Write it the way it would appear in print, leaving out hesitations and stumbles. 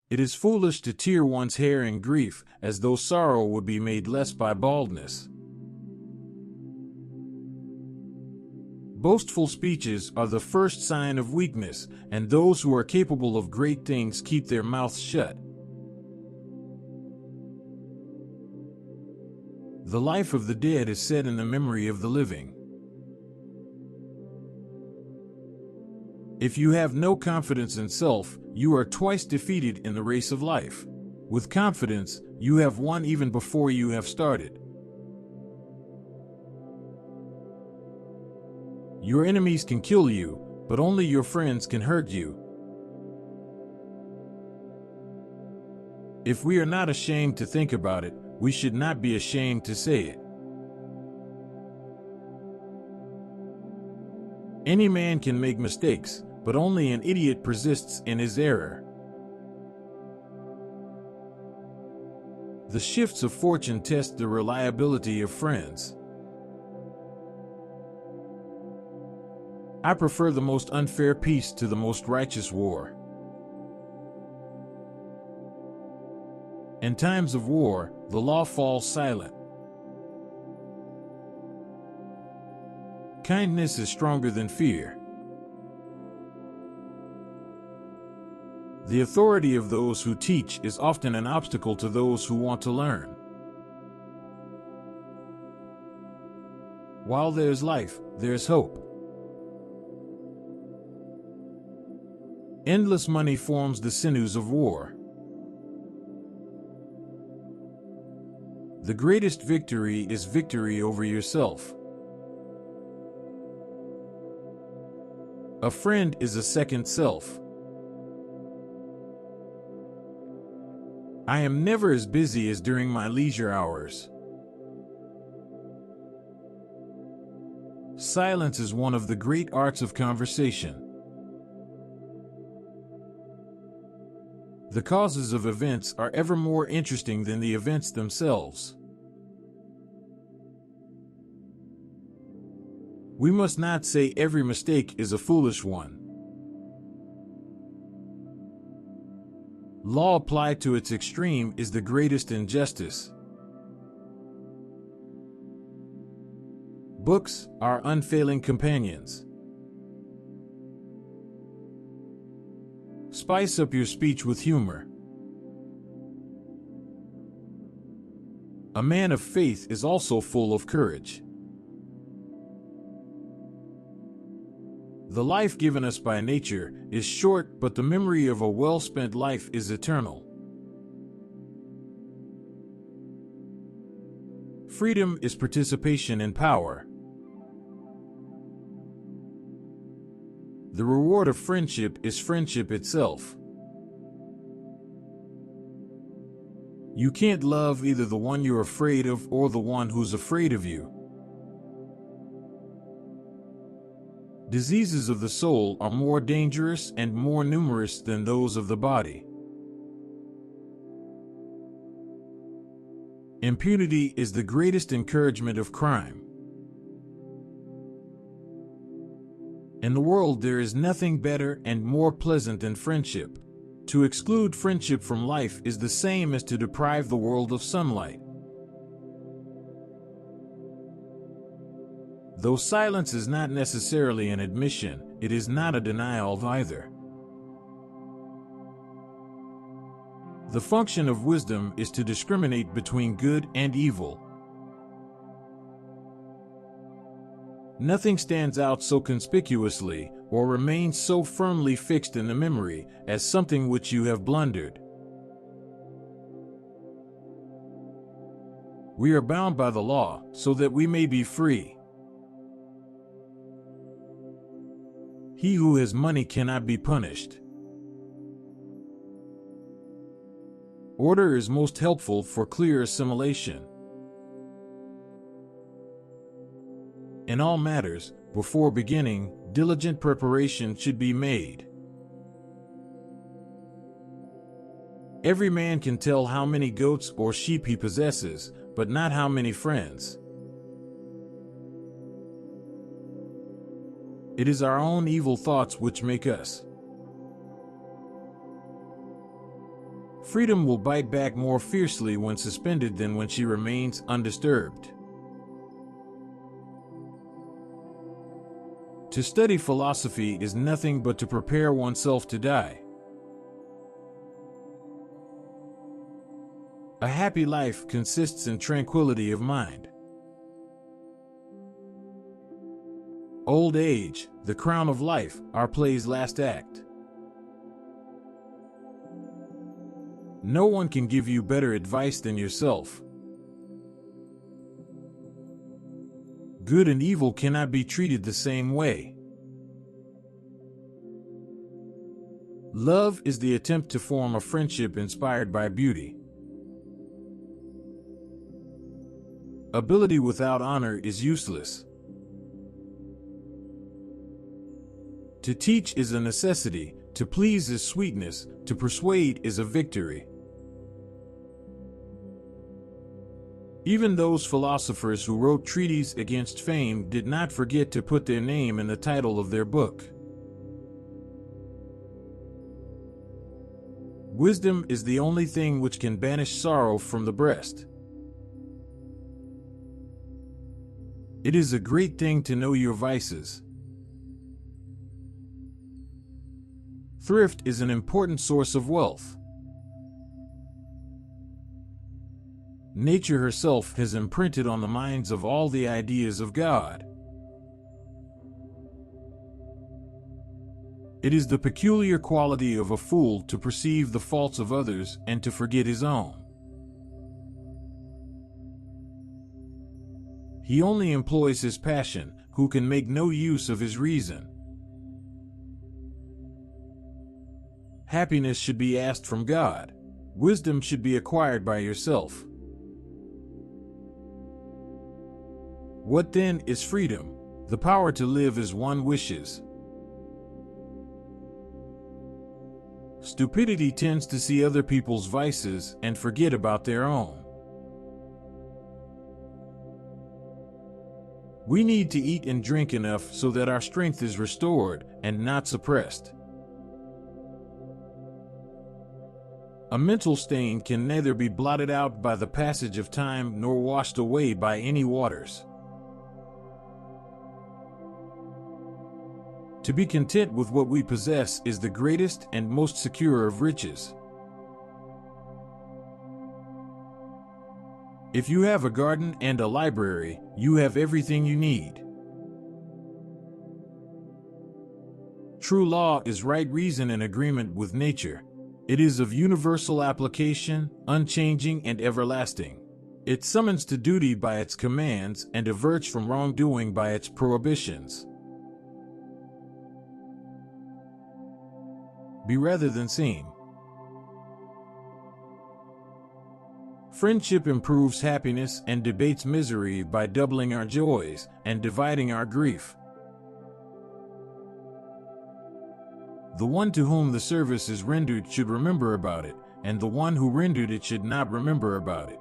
It is foolish to tear one's hair in grief, as though sorrow would be made less by baldness. Boastful speeches are the first sign of weakness, and those who are capable of great things keep their mouths shut. The life of the dead is set in the memory of the living. If you have no confidence in self, you are twice defeated in the race of life. With confidence, you have won even before you have started. Your enemies can kill you, but only your friends can hurt you. If we are not ashamed to think about it, we should not be ashamed to say it. Any man can make mistakes, but only an idiot persists in his error. The shifts of fortune test the reliability of friends. I prefer the most unfair peace to the most righteous war. In times of war, the law falls silent. Kindness is stronger than fear. The authority of those who teach is often an obstacle to those who want to learn. While there's life, there's hope. Endless money forms the sinews of war. The greatest victory is victory over yourself. A friend is a second self. I am never as busy as during my leisure hours. Silence is one of the great arts of conversation. The causes of events are ever more interesting than the events themselves. We must not say every mistake is a foolish one. Law applied to its extreme is the greatest injustice. Books are unfailing companions. Spice up your speech with humor. A man of faith is also full of courage. The life given us by nature is short, but the memory of a well-spent life is eternal. Freedom is participation in power. The reward of friendship is friendship itself. You can't love either the one you're afraid of or the one who's afraid of you. Diseases of the soul are more dangerous and more numerous than those of the body. Impunity is the greatest encouragement of crime. In the world there is nothing better and more pleasant than friendship. To exclude friendship from life is the same as to deprive the world of sunlight. Though silence is not necessarily an admission, it is not a denial of either. The function of wisdom is to discriminate between good and evil. Nothing stands out so conspicuously, or remains so firmly fixed in the memory, as something which you have blundered. We are bound by the law, so that we may be free. He who has money cannot be punished. Order is most helpful for clear assimilation. In all matters, before beginning, diligent preparation should be made. Every man can tell how many goats or sheep he possesses, but not how many friends. It is our own evil thoughts which make us. Freedom will bite back more fiercely when suspended than when she remains undisturbed. To study philosophy is nothing but to prepare oneself to die. A happy life consists in tranquility of mind. Old age, the crown of life, our play's last act. No one can give you better advice than yourself. Good and evil cannot be treated the same way. Love is the attempt to form a friendship inspired by beauty. Ability without honor is useless. To teach is a necessity, to please is sweetness, to persuade is a victory. Even those philosophers who wrote treatises against fame did not forget to put their name in the title of their book. Wisdom is the only thing which can banish sorrow from the breast. It is a great thing to know your vices. Thrift is an important source of wealth. Nature herself has imprinted on the minds of all the ideas of God. It is the peculiar quality of a fool to perceive the faults of others and to forget his own. He only employs his passion, who can make no use of his reason. Happiness should be asked from God. Wisdom should be acquired by yourself. What then is freedom? The power to live as one wishes. Stupidity tends to see other people's vices and forget about their own. We need to eat and drink enough so that our strength is restored and not suppressed. A mental stain can neither be blotted out by the passage of time nor washed away by any waters. To be content with what we possess is the greatest and most secure of riches. If you have a garden and a library, you have everything you need. True law is right reason in agreement with nature. It is of universal application, unchanging and everlasting. It summons to duty by its commands and averts from wrongdoing by its prohibitions. Be rather than seen. Friendship improves happiness and debates misery by doubling our joys and dividing our grief. The one to whom the service is rendered should remember about it, and the one who rendered it should not remember about it.